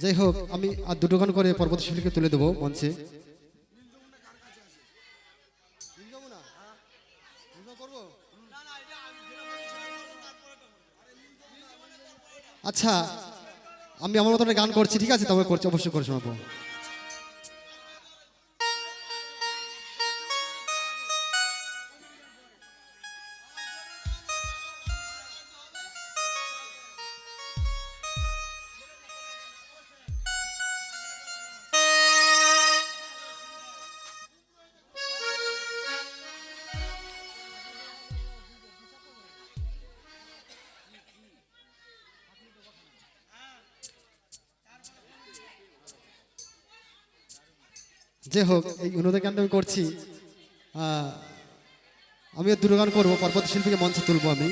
যাই হোক, আমি আর দুটো গান করে পরবর্তী শিল্পীকে তুলে দেবো মঞ্চে। আচ্ছা, আমি আমার মতো গান করছি, ঠিক আছে? তবে করছি, অবশ্যই করে শোনাবো। যাই হোক, এই অনুদান গানটা আমি করছি, আমিও দুটো গান করবো, পরবর্তী শিল্পীকে মঞ্চে তুলবো আমি।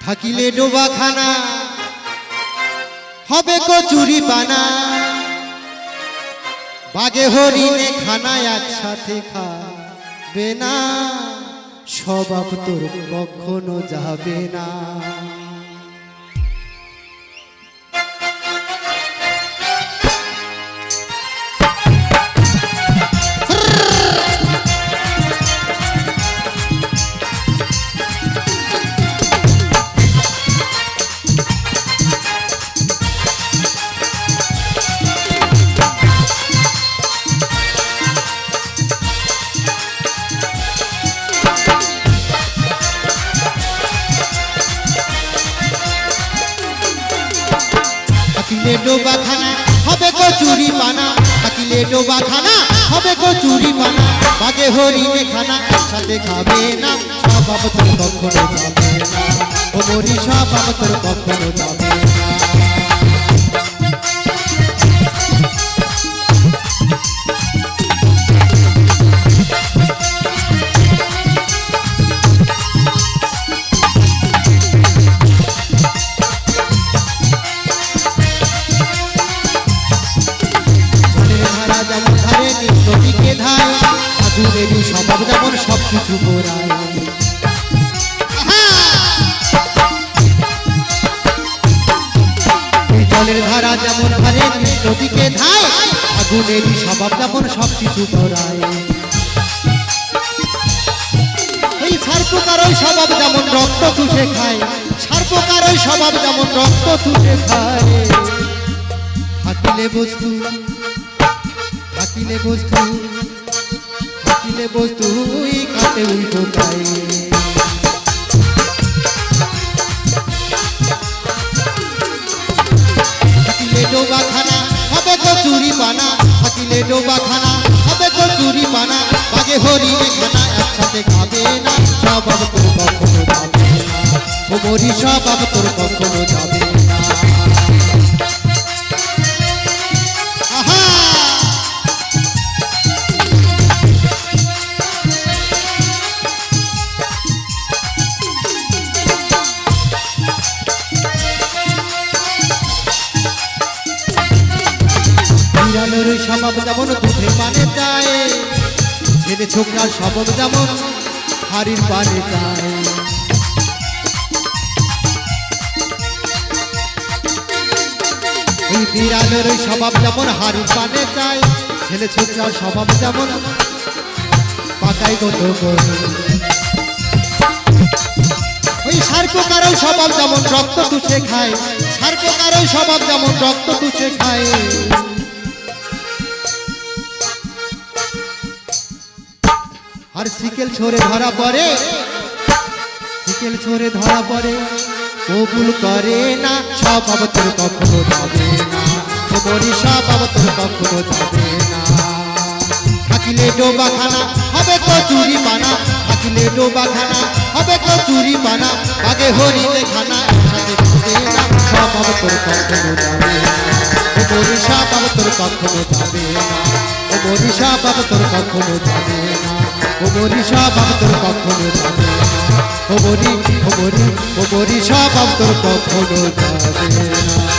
থাকিলে ডোবাখানা হবে কচুরি পানা, বাগে হরিণে খানা একসাথে খাবে না, স্বভাব তোর কখনো যাবে না। থাকিলে ডোবাখানা হবে কচুরি পানা, থাকিলে ডোবাখানা হবে কচুরি পানা, বাগে হরিণে খানা একসাথে খাবে না, স্বভাব তোর কখনো যাবে না, ও মরি স্বভাব তোর কখনো যাবে না। নদীকে ধায় আগুনেরই স্বভাব যেমন সবকিছু পোড়ায়, জলের ধারা যেমন ধারে নদীকে ধায় আগুনেরই স্বভাব যেমন সবকিছু পোড়ায়, এই সার্পকারই স্বভাব যেমন রক্ত চুষে খায়, সার্পকারই স্বভাব যেমন রক্ত চুষে খায়। থাকিলে বস্তু থাকিলে বস্তু থাকিলে বস্তু কাটে উল্টো গায়ে, থাকিলে ডোবাখানা হবে কচুরি পানা, থাকিলে ডোবাখানা হবে কচুরি পানা, বাগে হরিণে খানা একসাথে খাবে না, স্বভাব তোর কখনো যাবে না, ও মরি স্বভাব তোর কখনো যাবে না। বিড়ালের স্বভাব যেমন দুধে পানে চায়, ছেলে ছোকরার স্বভাব যেমন হাড়ির পানে চায়, ওই বিড়ালের স্বভাব যেমন হাড়ির পানে চায়, ছেলে ছোকরার স্বভাব যেমন পাকাই গত করে, ওই সার্পকারই স্বভাব যেমন রক্ত চুষে খায়, সার্পকারই স্বভাব যেমন রক্ত চুষে খায়। আর সিকেল ছোড়ে ধরা পড়ে, সিকেল ছোড়ে ধরা পড়ে কবুল করে না, স্বভাব তোর কখনো যাবে না, মরি স্বভাব তোর কখনো যাবে না। থাকিলে ডোবাখানা হবে কচুরি পানা, থাকিলে ডোবাখানা হবে কচুরি পানা, বাগে হরিণে খানা একসাথে খাবে না, স্বভাব তোর কখনো যাবে না। ও মরিষা বাবা তোর কখনো যাবে না, ও মরিষা বাবা তোর কখনো যাবে না, ও মরিষা বাবা তোর কখনো যাবে না, ও মরিষা বাবা তোর কখনো যাবে না।